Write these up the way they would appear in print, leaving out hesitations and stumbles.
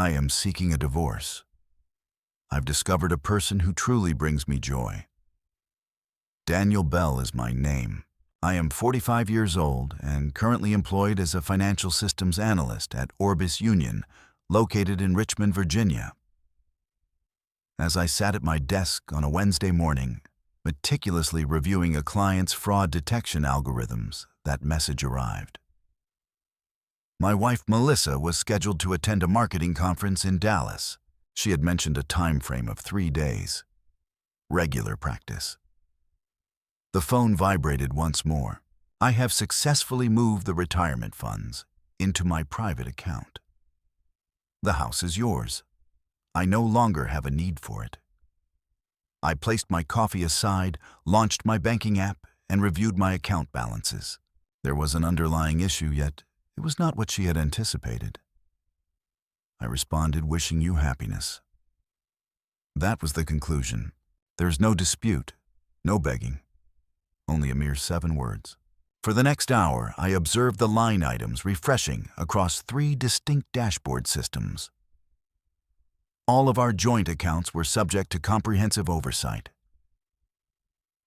I am seeking a divorce. I've discovered a person who truly brings me joy. Daniel Bell is my name. I am 45 years old and currently employed as a financial systems analyst at Orbis Union, located in Richmond, Virginia. As I sat at my desk on a Wednesday morning, meticulously reviewing a client's fraud detection algorithms, that message arrived. My wife, Melissa, was scheduled to attend a marketing conference in Dallas. She had mentioned a time frame of 3 days. Regular practice. The phone vibrated once more. I have successfully moved the retirement funds into my private account. The house is yours. I no longer have a need for it. I placed my coffee aside, launched my banking app, and reviewed my account balances. There was an underlying issue, yet it was not what she had anticipated. I responded, wishing you happiness. That was the conclusion. There's no dispute, no begging. Only a mere 7 words. For the next hour, I observed the line items refreshing across 3 distinct dashboard systems. All of our joint accounts were subject to comprehensive oversight.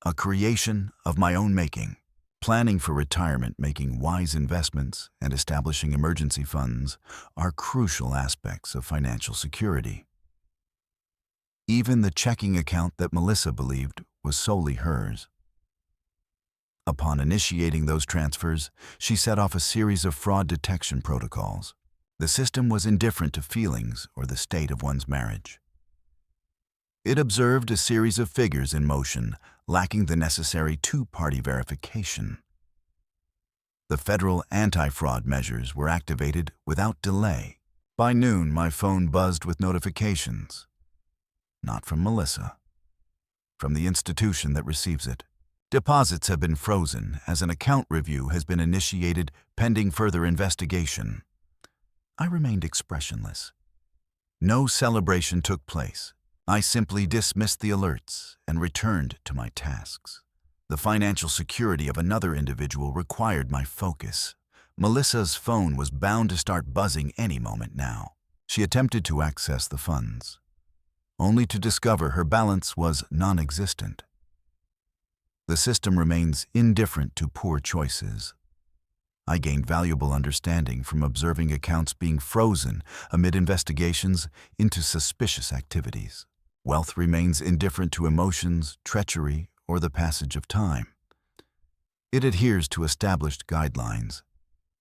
A creation of my own making. Planning for retirement, making wise investments, and establishing emergency funds are crucial aspects of financial security. Even the checking account that Melissa believed was solely hers. Upon initiating those transfers, she set off a series of fraud detection protocols. The system was indifferent to feelings or the state of one's marriage. It observed a series of figures in motion, lacking the necessary 2-party verification. The federal anti-fraud measures were activated without delay. By noon, my phone buzzed with notifications. Not from Melissa, from the institution that receives it. Deposits have been frozen as an account review has been initiated pending further investigation. I remained expressionless. No celebration took place. I simply dismissed the alerts and returned to my tasks. The financial security of another individual required my focus. Melissa's phone was bound to start buzzing any moment now. She attempted to access the funds, only to discover her balance was non-existent. The system remains indifferent to poor choices. I gained valuable understanding from observing accounts being frozen amid investigations into suspicious activities. Wealth remains indifferent to emotions, treachery, or the passage of time. It adheres to established guidelines,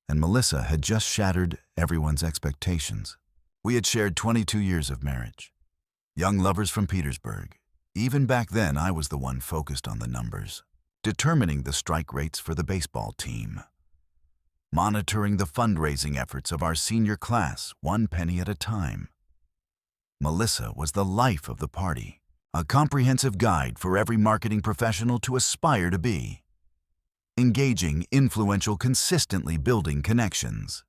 and Melissa had just shattered everyone's expectations. We had shared 22 years of marriage. Young lovers from Petersburg. Even back then, I was the one focused on the numbers, determining the strike rates for the baseball team, monitoring the fundraising efforts of our senior class 1 penny at a time. Melissa was the life of the party, a comprehensive guide for every marketing professional to aspire to be. Engaging, influential, consistently building connections.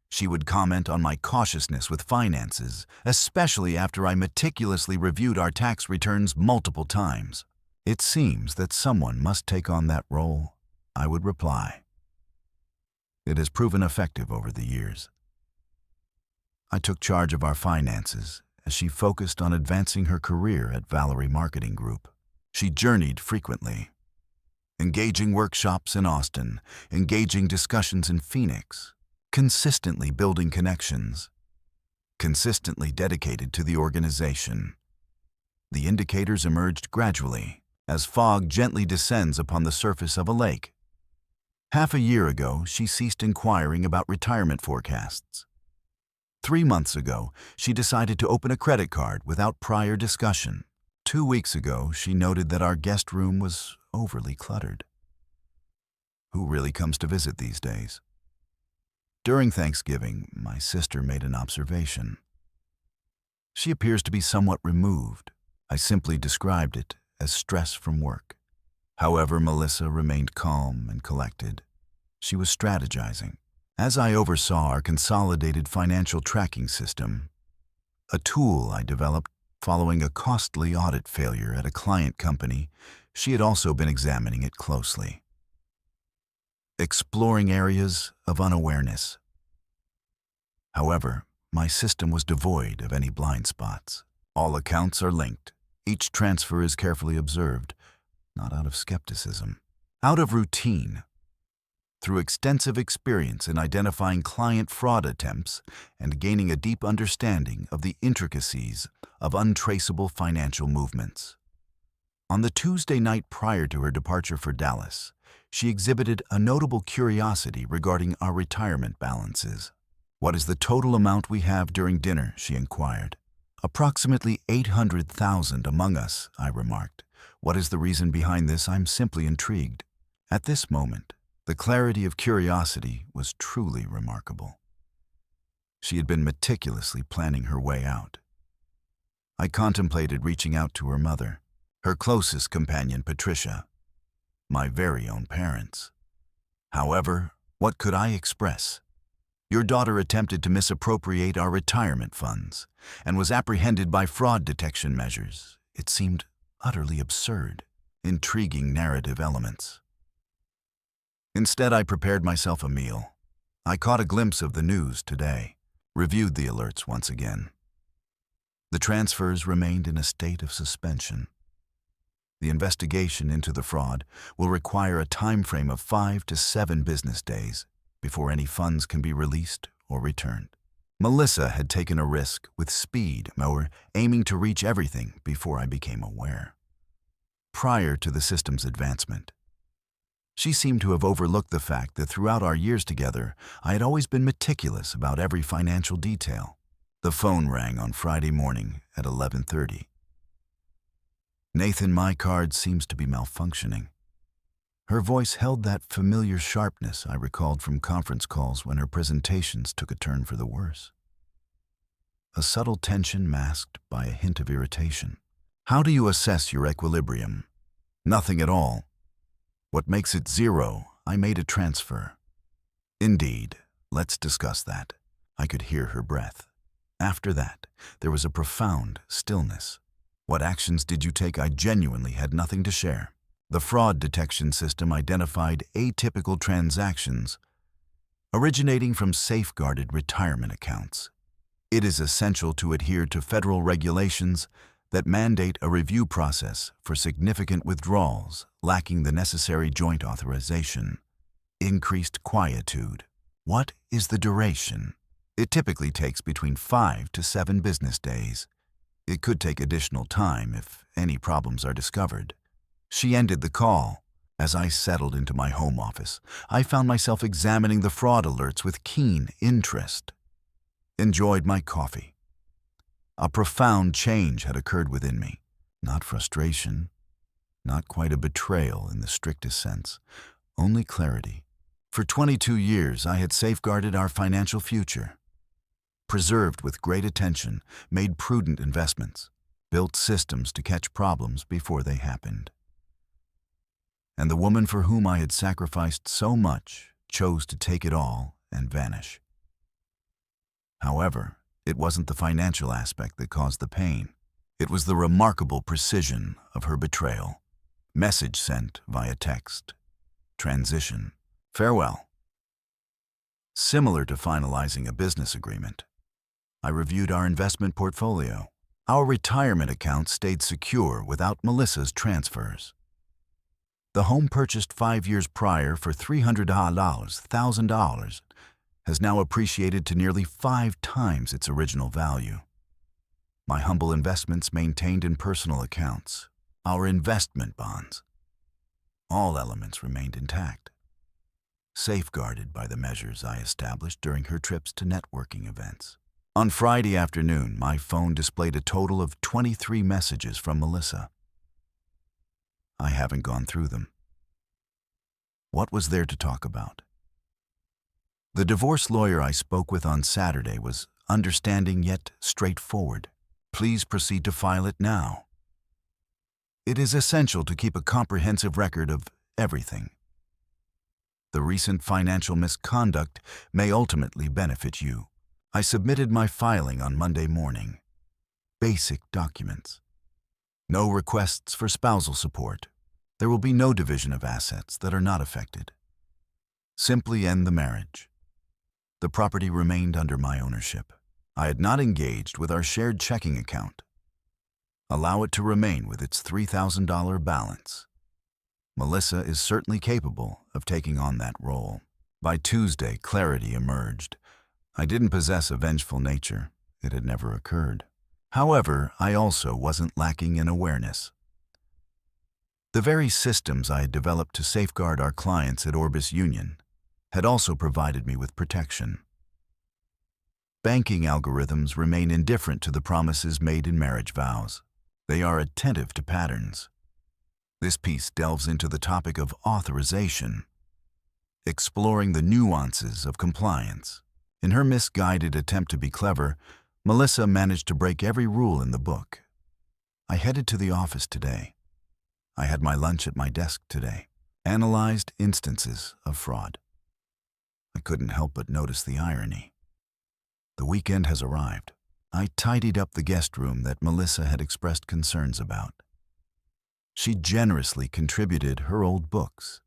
She would comment on my cautiousness with finances, especially after I meticulously reviewed our tax returns multiple times. It seems that someone must take on that role, I would reply. It has proven effective over the years. I took charge of our finances as she focused on advancing her career at Valerie Marketing Group. She journeyed frequently, engaging workshops in Austin, engaging discussions in Phoenix, consistently building connections, consistently dedicated to the organization. The indicators emerged gradually, as fog gently descends upon the surface of a lake. Half a year ago, she ceased inquiring about retirement forecasts. 3 months ago, she decided to open a credit card without prior discussion. 2 weeks ago, she noted that our guest room was overly cluttered. Who really comes to visit these days? During Thanksgiving, my sister made an observation. She appears to be somewhat removed. I simply described it as stress from work. However, Melissa remained calm and collected. She was strategizing. As I oversaw our consolidated financial tracking system, a tool I developed following a costly audit failure at a client company, she had also been examining it closely. Exploring areas of unawareness. However, my system was devoid of any blind spots. All accounts are linked. Each transfer is carefully observed, not out of skepticism, out of routine. Through extensive experience in identifying client fraud attempts and gaining a deep understanding of the intricacies of untraceable financial movements. On the Tuesday night prior to her departure for Dallas, she exhibited a notable curiosity regarding our retirement balances. "What is the total amount we have during dinner?" she inquired. "Approximately 800,000 among us," I remarked. "What is the reason behind this? I'm simply intrigued." At this moment, the clarity of curiosity was truly remarkable. She had been meticulously planning her way out. I contemplated reaching out to her mother, her closest companion Patricia, my very own parents. However, what could I express? "Your daughter attempted to misappropriate our retirement funds and was apprehended by fraud detection measures." It seemed utterly absurd, intriguing narrative elements. Instead, I prepared myself a meal. I caught a glimpse of the news today, reviewed the alerts once again. The transfers remained in a state of suspension. The investigation into the fraud will require a time frame of 5 to 7 business days before any funds can be released or returned. Melissa had taken a risk with speed, aiming to reach everything before I became aware. Prior to the system's advancement, she seemed to have overlooked the fact that throughout our years together, I had always been meticulous about every financial detail. The phone rang on Friday morning at 11:30. "Nathan, my card seems to be malfunctioning." Her voice held that familiar sharpness I recalled from conference calls when her presentations took a turn for the worse. A subtle tension masked by a hint of irritation. "How do you assess your equilibrium?" "Nothing at all. What makes it 0? I made a transfer." "Indeed. Let's discuss that." I could hear her breath. After that, there was a profound stillness. "What actions did you take?" I genuinely had nothing to share. The fraud detection system identified atypical transactions originating from safeguarded retirement accounts. It is essential to adhere to federal regulations that mandate a review process for significant withdrawals lacking the necessary joint authorization. Increased quietude. "What is the duration?" "It typically takes between 5 to 7 business days. It could take additional time if any problems are discovered." She ended the call. As I settled into my home office, I found myself examining the fraud alerts with keen interest. Enjoyed my coffee. A profound change had occurred within me. Not frustration, not quite a betrayal in the strictest sense, only clarity. For 22 years, I had safeguarded our financial future, preserved with great attention, made prudent investments, built systems to catch problems before they happened. And the woman for whom I had sacrificed so much chose to take it all and vanish. However, it wasn't the financial aspect that caused the pain. It was the remarkable precision of her betrayal. Message sent via text. Transition. Farewell. Similar to finalizing a business agreement, I reviewed our investment portfolio. Our retirement account stayed secure without Melissa's transfers. The home purchased 5 years prior for $300,000 has now appreciated to nearly 5 times its original value. My humble investments maintained in personal accounts, our investment bonds. All elements remained intact, safeguarded by the measures I established during her trips to networking events. On Friday afternoon, my phone displayed a total of 23 messages from Melissa. I haven't gone through them. What was there to talk about? The divorce lawyer I spoke with on Saturday was understanding yet straightforward. "Please proceed to file it now. It is essential to keep a comprehensive record of everything. The recent financial misconduct may ultimately benefit you." I submitted my filing on Monday morning. Basic documents. No requests for spousal support. There will be no division of assets that are not affected. Simply end the marriage. The property remained under my ownership. I had not engaged with our shared checking account. Allow it to remain with its $3,000 balance. Melissa is certainly capable of taking on that role. By Tuesday, clarity emerged. I didn't possess a vengeful nature. It had never occurred. However, I also wasn't lacking in awareness. The very systems I had developed to safeguard our clients at Orbis Union had also provided me with protection. Banking algorithms remain indifferent to the promises made in marriage vows. They are attentive to patterns. This piece delves into the topic of authorization, exploring the nuances of compliance. In her misguided attempt to be clever, Melissa managed to break every rule in the book. I headed to the office today. I had my lunch at my desk today. Analyzed instances of fraud. I couldn't help but notice the irony. The weekend has arrived. I tidied up the guest room that Melissa had expressed concerns about. She generously contributed her old books,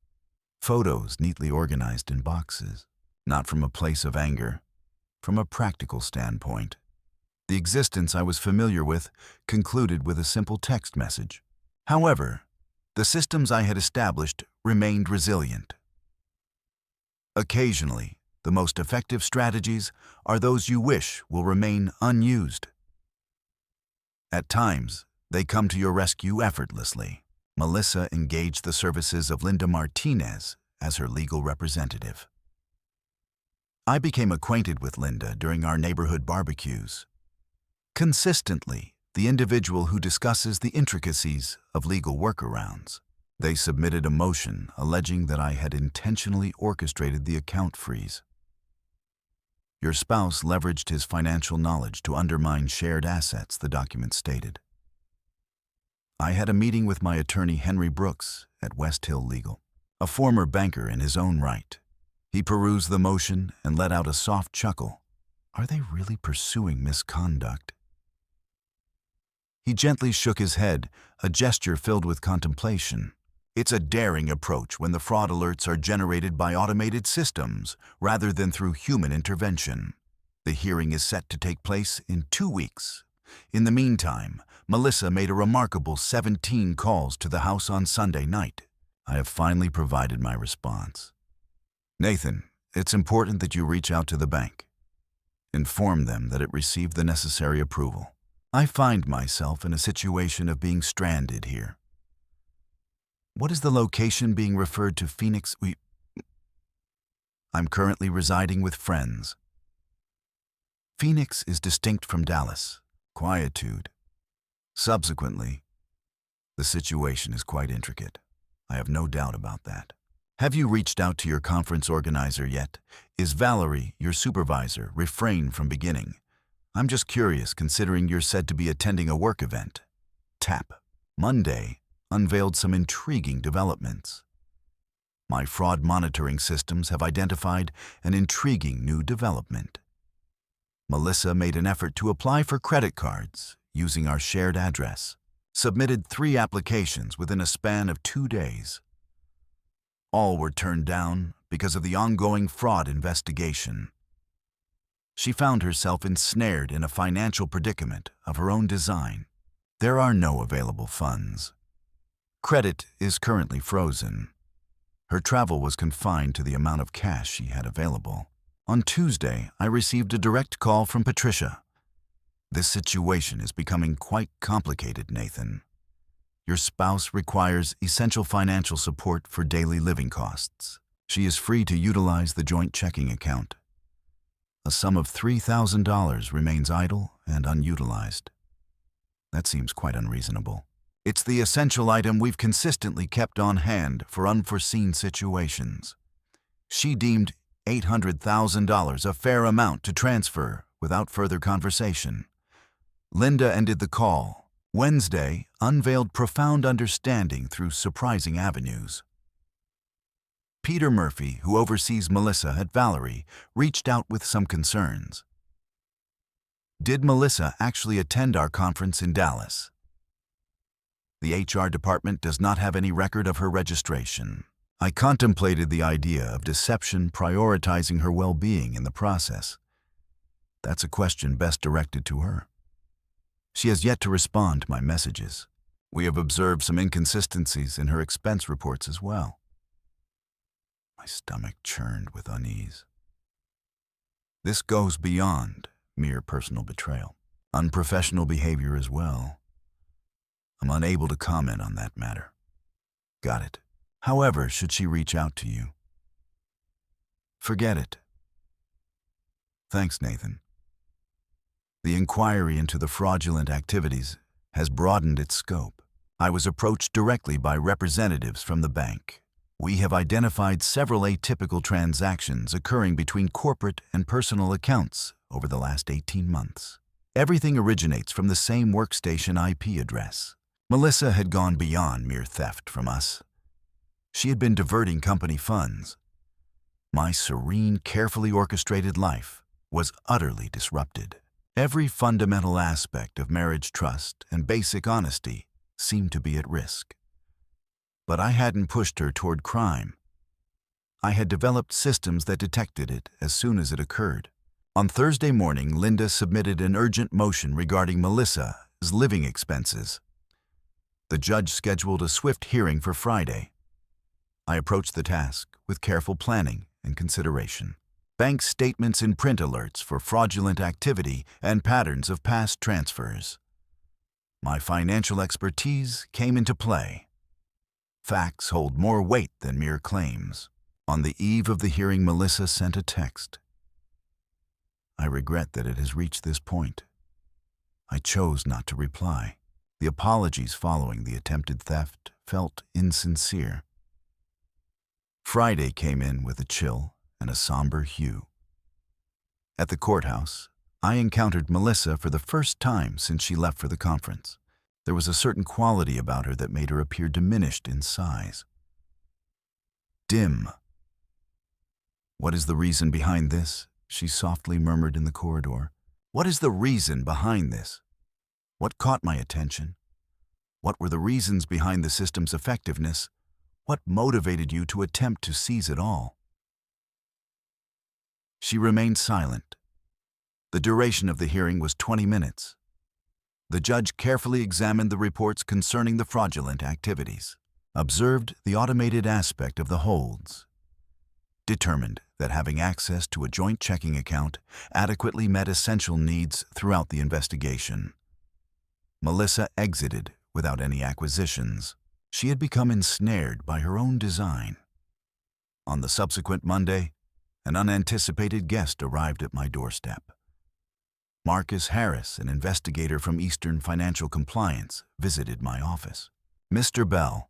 photos neatly organized in boxes, not from a place of anger, from a practical standpoint. The existence I was familiar with concluded with a simple text message. However, the systems I had established remained resilient. Occasionally, the most effective strategies are those you wish will remain unused. At times, they come to your rescue effortlessly. Melissa engaged the services of Linda Martinez as her legal representative. I became acquainted with Linda during our neighborhood barbecues. Consistently, the individual who discusses the intricacies of legal workarounds. They submitted a motion alleging that I had intentionally orchestrated the account freeze. Your spouse leveraged his financial knowledge to undermine shared assets, the document stated. I had a meeting with my attorney Henry Brooks at West Hill Legal, a former banker in his own right. He perused the motion and let out a soft chuckle. Are they really pursuing misconduct? He gently shook his head, a gesture filled with contemplation. It's a daring approach when the fraud alerts are generated by automated systems rather than through human intervention. The hearing is set to take place in 2 weeks. In the meantime, Melissa made a remarkable 17 calls to the house on Sunday night. I have finally provided my response. Nathan, it's important that you reach out to the bank. Inform them that it received the necessary approval. I find myself in a situation of being stranded here. What is the location being referred to? Phoenix? I'm currently residing with friends. Phoenix is distinct from Dallas. Quietude. Subsequently, the situation is quite intricate. I have no doubt about that. Have you reached out to your conference organizer yet? Is Valerie, your supervisor? Refrain from beginning. I'm just curious, considering you're said to be attending a work event. Tap. Monday unveiled some intriguing developments. My fraud monitoring systems have identified an intriguing new development. Melissa made an effort to apply for credit cards using our shared address, submitted 3 applications within a span of 2 days. All were turned down because of the ongoing fraud investigation. She found herself ensnared in a financial predicament of her own design. There are no available funds. Credit is currently frozen. Her travel was confined to the amount of cash she had available. On Tuesday, I received a direct call from Patricia. This situation is becoming quite complicated, Nathan. Your spouse requires essential financial support for daily living costs. She is free to utilize the joint checking account. A sum of $3,000 remains idle and unutilized. That seems quite unreasonable. It's the essential item we've consistently kept on hand for unforeseen situations. She deemed $800,000 a fair amount to transfer without further conversation. Linda ended the call. Wednesday unveiled profound understanding through surprising avenues. Peter Murphy, who oversees Melissa at Valerie, reached out with some concerns. Did Melissa actually attend our conference in Dallas? The HR department does not have any record of her registration. I contemplated the idea of deception, prioritizing her well-being in the process. That's a question best directed to her. She has yet to respond to my messages. We have observed some inconsistencies in her expense reports as well. My stomach churned with unease. This goes beyond mere personal betrayal. Unprofessional behavior as well. I'm unable to comment on that matter. Got it. However, should she reach out to you? Forget it. Thanks, Nathan. The inquiry into the fraudulent activities has broadened its scope. I was approached directly by representatives from the bank. We have identified several atypical transactions occurring between corporate and personal accounts over the last 18 months. Everything originates from the same workstation IP address. Melissa had gone beyond mere theft from us. She had been diverting company funds. My serene, carefully orchestrated life was utterly disrupted. Every fundamental aspect of marriage trust and basic honesty seemed to be at risk. But I hadn't pushed her toward crime. I had developed systems that detected it as soon as it occurred. On Thursday morning, Linda submitted an urgent motion regarding Melissa's living expenses. The judge scheduled a swift hearing for Friday. I approached the task with careful planning and consideration. Bank statements and print alerts for fraudulent activity and patterns of past transfers. My financial expertise came into play. Facts hold more weight than mere claims. On the eve of the hearing, Melissa sent a text. I regret that it has reached this point. I chose not to reply. The apologies following the attempted theft felt insincere. Friday came in with a chill and a somber hue. At the courthouse, I encountered Melissa for the first time since she left for the conference. There was a certain quality about her that made her appear diminished in size. Dim. What is the reason behind this? She softly murmured in the corridor. What is the reason behind this? What caught my attention? What were the reasons behind the system's effectiveness? What motivated you to attempt to seize it all? She remained silent. The duration of the hearing was 20 minutes. The judge carefully examined the reports concerning the fraudulent activities, observed the automated aspect of the holds, determined that having access to a joint checking account adequately met essential needs throughout the investigation. Melissa exited without any acquisitions. She had become ensnared by her own design. On the subsequent Monday, an unanticipated guest arrived at my doorstep. Marcus Harris, an investigator from Eastern Financial Compliance, visited my office. Mr. Bell,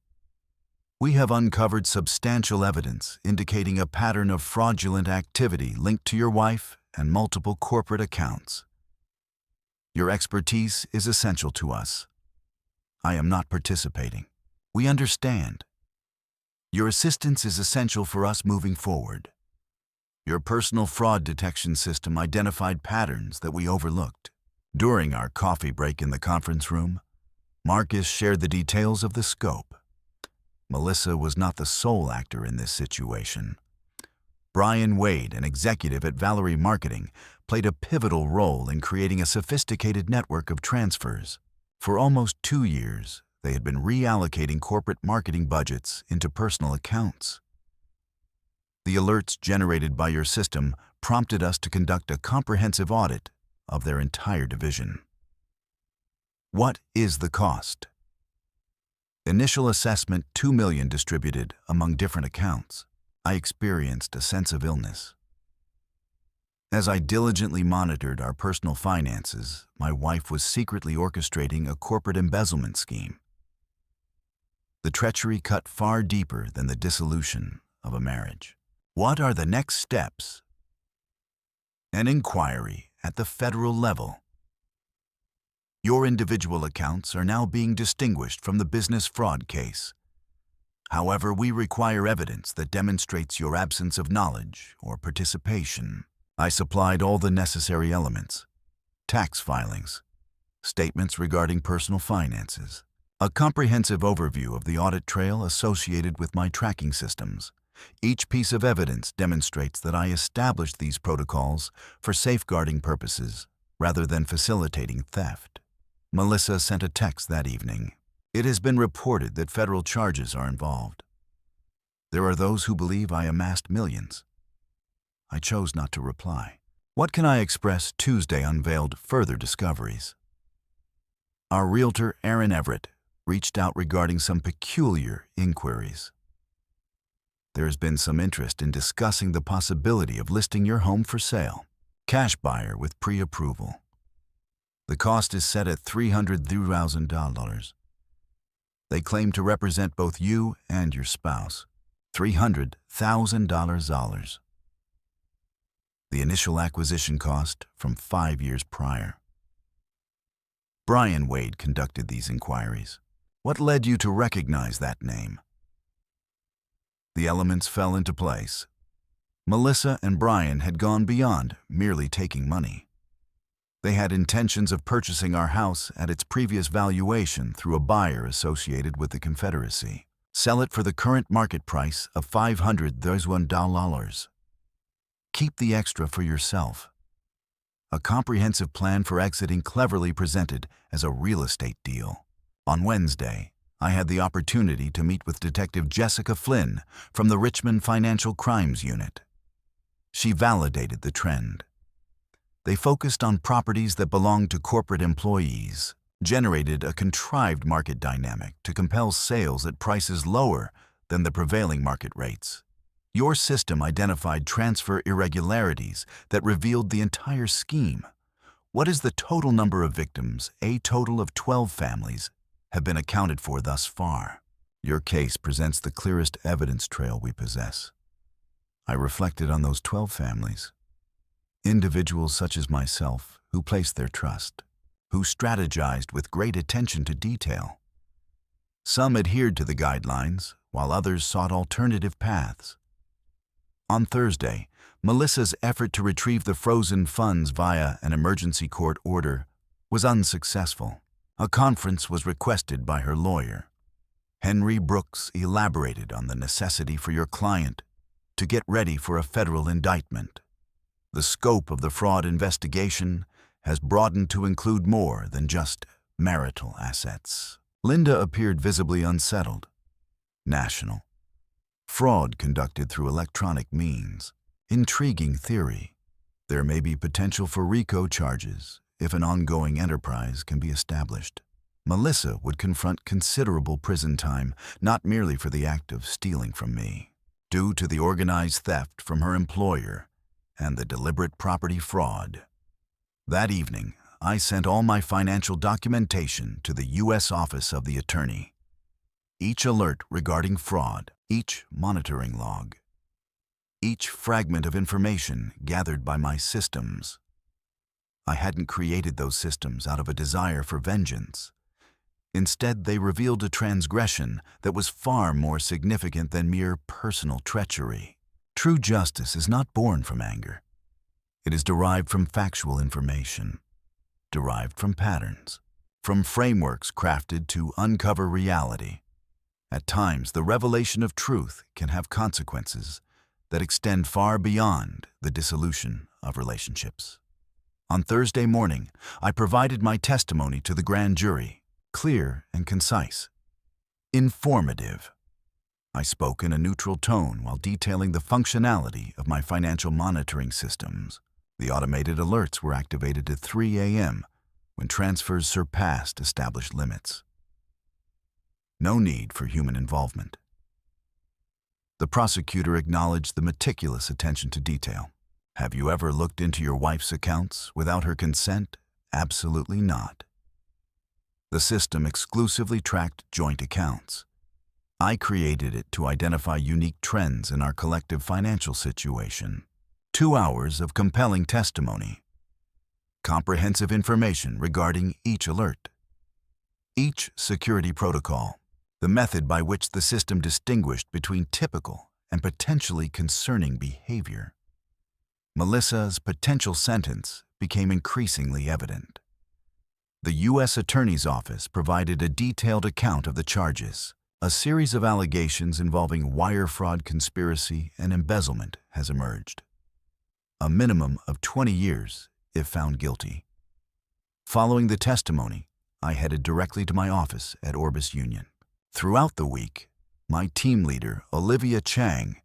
we have uncovered substantial evidence indicating a pattern of fraudulent activity linked to your wife and multiple corporate accounts. Your expertise is essential to us. I am not participating. We understand. Your assistance is essential for us moving forward. Your personal fraud detection system identified patterns that we overlooked. During our coffee break in the conference room, Marcus shared the details of the scope. Melissa was not the sole actor in this situation. Brian Wade, an executive at Valerie Marketing, played a pivotal role in creating a sophisticated network of transfers. For almost 2 years, they had been reallocating corporate marketing budgets into personal accounts. The alerts generated by your system prompted us to conduct a comprehensive audit of their entire division. What is the cost? Initial assessment, $2 million distributed among different accounts. I experienced a sense of illness. As I diligently monitored our personal finances, my wife was secretly orchestrating a corporate embezzlement scheme. The treachery cut far deeper than the dissolution of a marriage. What are the next steps? An inquiry at the federal level. Your individual accounts are now being distinguished from the business fraud case. However, we require evidence that demonstrates your absence of knowledge or participation. I supplied all the necessary elements: tax filings, statements regarding personal finances, a comprehensive overview of the audit trail associated with my tracking systems, Each piece of evidence demonstrates that I established these protocols for safeguarding purposes rather than facilitating theft. Melissa sent a text that evening. It has been reported that federal charges are involved. There are those who believe I amassed millions. I chose not to reply. What Can I Express Tuesday unveiled further discoveries. Our realtor, Aaron Everett, reached out regarding some peculiar inquiries. There has been some interest in discussing the possibility of listing your home for sale. Cash buyer with pre-approval. The cost is set at $300,000. They claim to represent both you and your spouse. $300,000. The initial acquisition cost from 5 years prior. Brian Wade conducted these inquiries. What led you to recognize that name? The elements fell into place. Melissa and Brian had gone beyond merely taking money. They had intentions of purchasing our house at its previous valuation through a buyer associated with the Confederacy. Sell it for the current market price of $500,000. Keep the extra for yourself. A comprehensive plan for exiting cleverly presented as a real estate deal. On Wednesday, I had the opportunity to meet with Detective Jessica Flynn from the Richmond Financial Crimes Unit. She validated the trend. They focused on properties that belonged to corporate employees, generated a contrived market dynamic to compel sales at prices lower than the prevailing market rates. Your system identified transfer irregularities that revealed the entire scheme. What is the total number of victims? A total of 12 families have been accounted for thus far. Your case presents the clearest evidence trail we possess. I reflected on those 12 families. Individuals such as myself who placed their trust, who strategized with great attention to detail. Some adhered to the guidelines, while others sought alternative paths. On Thursday, Melissa's effort to retrieve the frozen funds via an emergency court order was unsuccessful. A conference was requested by her lawyer. Henry Brooks elaborated on the necessity for your client to get ready for a federal indictment. The scope of the fraud investigation has broadened to include more than just marital assets. Linda appeared visibly unsettled. National. Fraud conducted through electronic means. Intriguing theory. There may be potential for RICO charges if an ongoing enterprise can be established. Melissa would confront considerable prison time, not merely for the act of stealing from me, due to the organized theft from her employer and the deliberate property fraud. That evening, I sent all my financial documentation to the U.S. Office of the Attorney. Each alert regarding fraud, each monitoring log, each fragment of information gathered by my systems. I hadn't created those systems out of a desire for vengeance. Instead, they revealed a transgression that was far more significant than mere personal treachery. True justice is not born from anger. It is derived from factual information, derived from patterns, from frameworks crafted to uncover reality. At times, the revelation of truth can have consequences that extend far beyond the dissolution of relationships. On Thursday morning, I provided my testimony to the grand jury, clear and concise, informative. I spoke in a neutral tone while detailing the functionality of my financial monitoring systems. The automated alerts were activated at 3 a.m. when transfers surpassed established limits. No need for human involvement. The prosecutor acknowledged the meticulous attention to detail. Have you ever looked into your wife's accounts without her consent? Absolutely not. The system exclusively tracked joint accounts. I created it to identify unique trends in our collective financial situation. 2 hours of compelling testimony. Comprehensive information regarding each alert. Each security protocol. The method by which the system distinguished between typical and potentially concerning behavior. Melissa's potential sentence became increasingly evident. The U.S. Attorney's Office provided a detailed account of the charges. A series of allegations involving wire fraud conspiracy and embezzlement has emerged. A minimum of 20 years if found guilty. Following the testimony, I headed directly to my office at Orbis Union. Throughout the week, my team leader, Olivia Chang,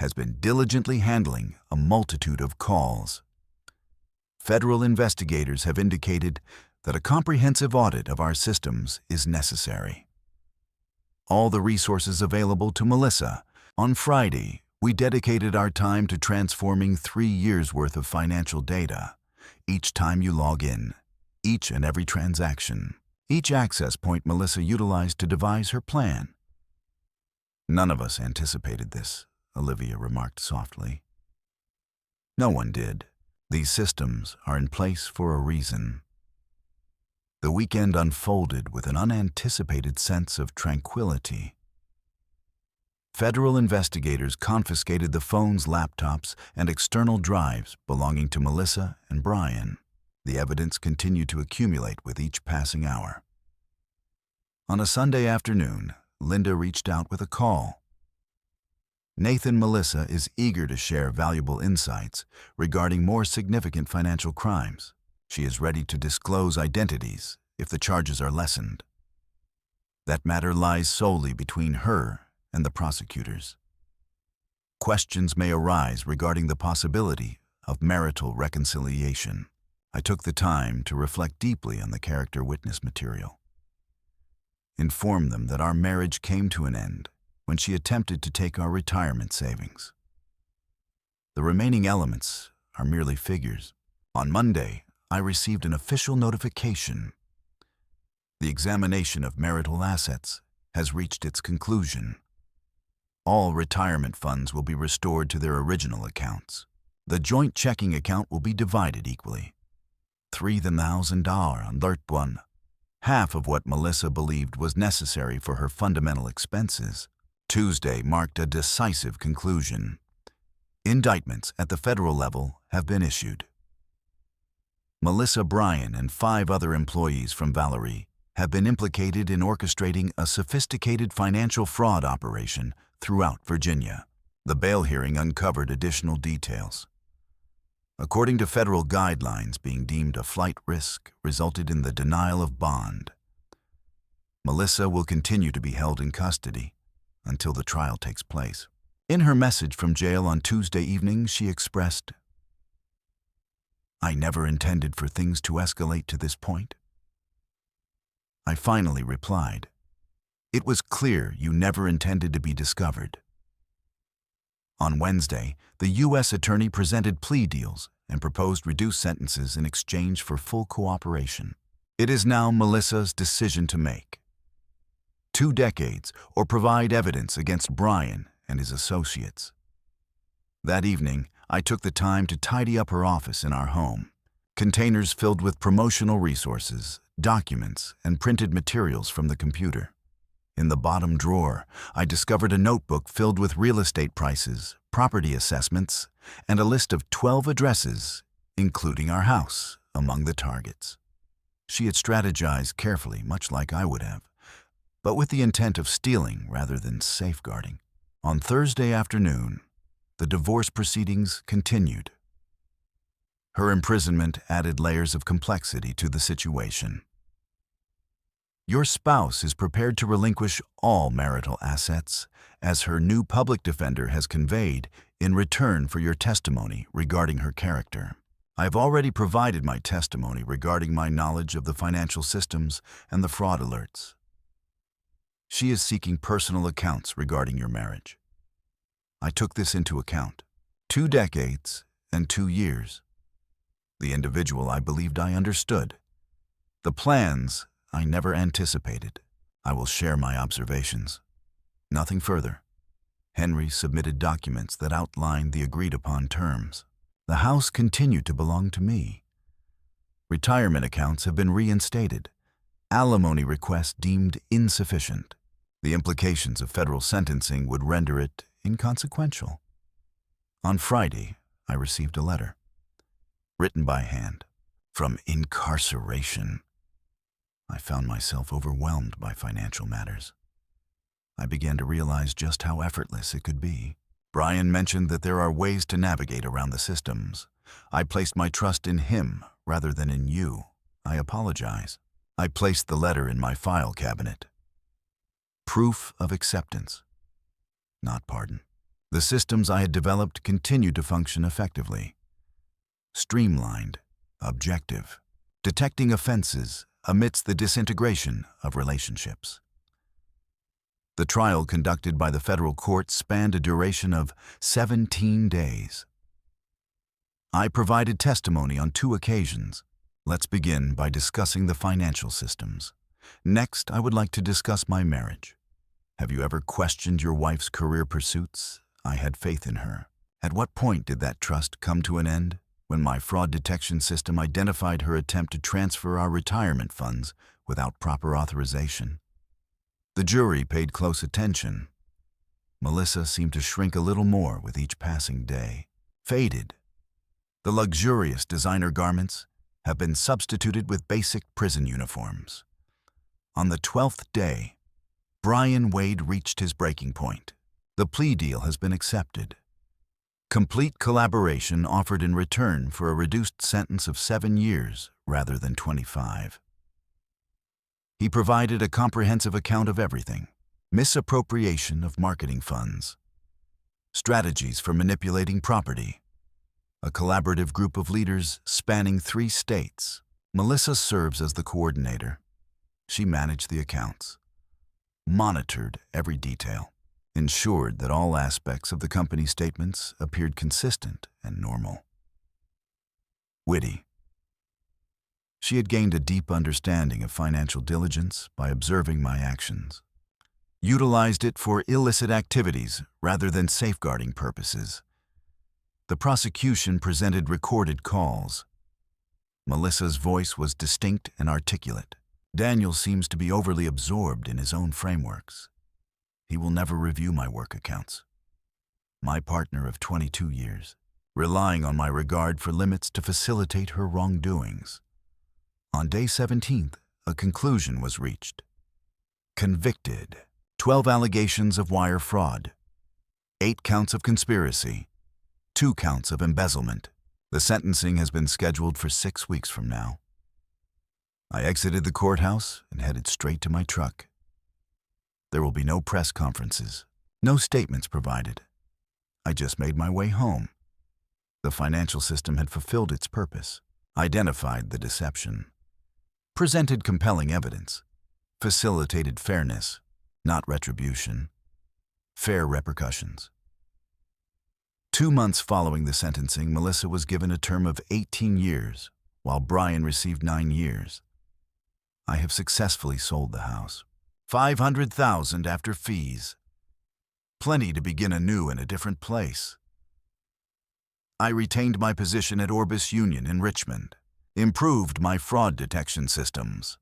has been diligently handling a multitude of calls. Federal investigators have indicated that a comprehensive audit of our systems is necessary. All the resources available to Melissa. On Friday, we dedicated our time to transforming 3 years' worth of financial data. Each time you log in, each and every transaction, each access point Melissa utilized to devise her plan. None of us anticipated this, Olivia remarked softly. No one did. These systems are in place for a reason. The weekend unfolded with an unanticipated sense of tranquility. Federal investigators confiscated the phones, laptops, and external drives belonging to Melissa and Brian. The evidence continued to accumulate with each passing hour. On a Sunday afternoon, Linda reached out with a call. Nathan Melissa is eager to share valuable insights regarding more significant financial crimes. She is ready to disclose identities if the charges are lessened. That matter lies solely between her and the prosecutors. Questions may arise regarding the possibility of marital reconciliation. I took the time to reflect deeply on the character witness material. Inform them that our marriage came to an end when she attempted to take our retirement savings. The remaining elements are merely figures. On Monday, I received an official notification. The examination of marital assets has reached its conclusion. All retirement funds will be restored to their original accounts. The joint checking account will be divided equally. $3,000 on Alert 1, half of what Melissa believed was necessary for her fundamental expenses. Tuesday marked a decisive conclusion. Indictments at the federal level have been issued. Melissa Bryan and 5 other employees from Valerie have been implicated in orchestrating a sophisticated financial fraud operation throughout Virginia. The bail hearing uncovered additional details. According to federal guidelines, being deemed a flight risk resulted in the denial of bond. Melissa will continue to be held in custody until the trial takes place. In her message from jail on Tuesday evening, she expressed, "I never intended for things to escalate to this point." I finally replied, "It was clear you never intended to be discovered." On Wednesday, the U.S. Attorney presented plea deals and proposed reduced sentences in exchange for full cooperation. It is now Melissa's decision to make. 2 decades or provide evidence against Brian and his associates. That evening, I took the time to tidy up her office in our home. Containers filled with promotional resources, documents, and printed materials from the computer. In the bottom drawer, I discovered a notebook filled with real estate prices, property assessments, and a list of 12 addresses, including our house, among the targets. She had strategized carefully, much like I would have, but with the intent of stealing rather than safeguarding. On Thursday afternoon, the divorce proceedings continued. Her imprisonment added layers of complexity to the situation. Your spouse is prepared to relinquish all marital assets, as her new public defender has conveyed, in return for your testimony regarding her character. I have already provided my testimony regarding my knowledge of the financial systems and the fraud alerts. She is seeking personal accounts regarding your marriage. I took this into account. 2 decades and 2 years. The individual I believed I understood. The plans I never anticipated. I will share my observations. Nothing further. Henry submitted documents that outlined the agreed-upon terms. The house continued to belong to me. Retirement accounts have been reinstated. Alimony requests deemed insufficient. The implications of federal sentencing would render it inconsequential. On Friday, I received a letter, written by hand, from incarceration. I found myself overwhelmed by financial matters. I began to realize just how effortless it could be. Brian mentioned that there are ways to navigate around the systems. I placed my trust in him rather than in you. I apologize. I placed the letter in my file cabinet. Proof of acceptance, not pardon. The systems I had developed continued to function effectively. Streamlined, objective, detecting offenses amidst the disintegration of relationships. The trial conducted by the federal court spanned a duration of 17 days. I provided testimony on 2 occasions. Let's begin by discussing the financial systems. Next, I would like to discuss my marriage. Have you ever questioned your wife's career pursuits? I had faith in her. At what point did that trust come to an end? When my fraud detection system identified her attempt to transfer our retirement funds without proper authorization. The jury paid close attention. Melissa seemed to shrink a little more with each passing day. Faded. The luxurious designer garments have been substituted with basic prison uniforms. On the 12th day, Brian Wade reached his breaking point. The plea deal has been accepted. Complete collaboration offered in return for a reduced sentence of 7 years rather than 25. He provided a comprehensive account of everything: misappropriation of marketing funds, strategies for manipulating property, a collaborative group of leaders spanning 3 states. Melissa serves as the coordinator. She managed the accounts, monitored every detail, ensured that all aspects of the company statements appeared consistent and normal. Witty. She had gained a deep understanding of financial diligence by observing my actions, utilized it for illicit activities rather than safeguarding purposes. The prosecution presented recorded calls. Melissa's voice was distinct and articulate. Daniel seems to be overly absorbed in his own frameworks. He will never review my work accounts. My partner of 22 years, relying on my regard for limits to facilitate her wrongdoings. On day 17th, a conclusion was reached. Convicted. 12 allegations of wire fraud. 8 counts of conspiracy. 2 counts of embezzlement. The sentencing has been scheduled for 6 weeks from now. I exited the courthouse and headed straight to my truck. There will be no press conferences, no statements provided. I just made my way home. The financial system had fulfilled its purpose, identified the deception, presented compelling evidence, facilitated fairness, not retribution, fair repercussions. 2 months following the sentencing, Melissa was given a term of 18 years, while Brian received 9 years. I have successfully sold the house. $500,000 after fees. Plenty to begin anew in a different place. I retained my position at Orbis Union in Richmond, improved my fraud detection systems,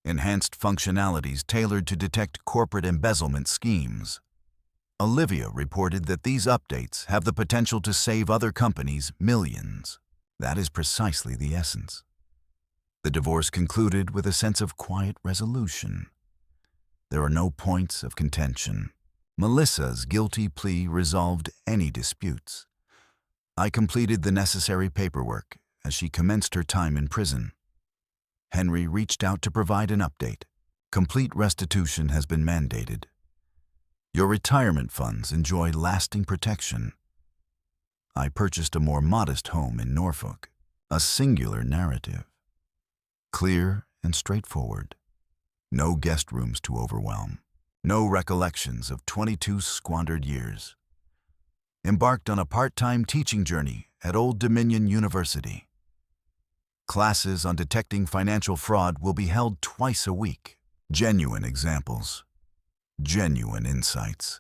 enhanced functionalities tailored to detect corporate embezzlement schemes. Olivia reported that these updates have the potential to save other companies millions. That is precisely the essence. The divorce concluded with a sense of quiet resolution. There are no points of contention. Melissa's guilty plea resolved any disputes. I completed the necessary paperwork as she commenced her time in prison. Henry reached out to provide an update. Complete restitution has been mandated. Your retirement funds enjoy lasting protection. I purchased a more modest home in Norfolk. A singular narrative. Clear and straightforward. No guest rooms to overwhelm. No recollections of 22 squandered years. Embarked on a part-time teaching journey at Old Dominion University. Classes on detecting financial fraud will be held twice a week. Genuine examples. Genuine insights.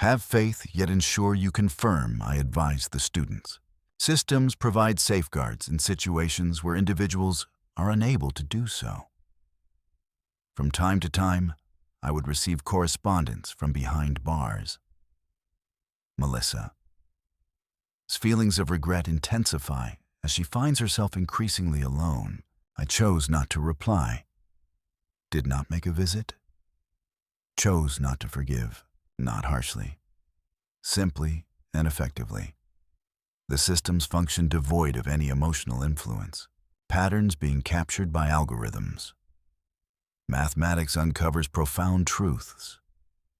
Have faith, yet ensure you confirm, I advise the students. Systems provide safeguards in situations where individuals are unable to do so. From time to time, I would receive correspondence from behind bars. Melissa. Feelings of regret intensify as she finds herself increasingly alone. I chose not to reply. Did not make a visit. chose not to forgive, not harshly, simply and effectively. The systems function devoid of any emotional influence, patterns being captured by algorithms. Mathematics uncovers profound truths.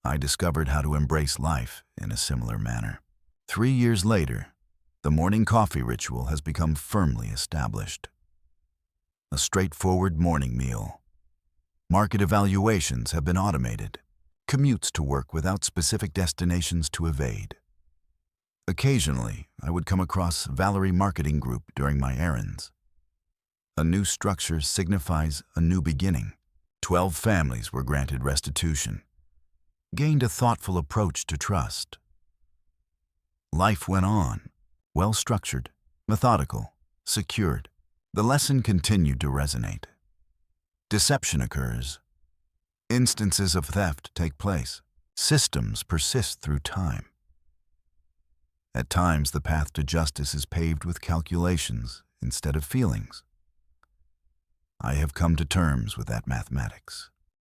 I discovered how to embrace life in a similar manner. 3 years later, the morning coffee ritual has become firmly established. A straightforward morning meal. Market evaluations have been automated. Commutes to work without specific destinations to evade. Occasionally, I would come across Valerie Marketing Group during my errands. A new structure signifies a new beginning. 12 families were granted restitution. Gained a thoughtful approach to trust. Life went on, well-structured, methodical, secured. The lesson continued to resonate. Deception occurs. Instances of theft take place. Systems persist through time. At times, the path to justice is paved with calculations instead of feelings. I have come to terms with that mathematics.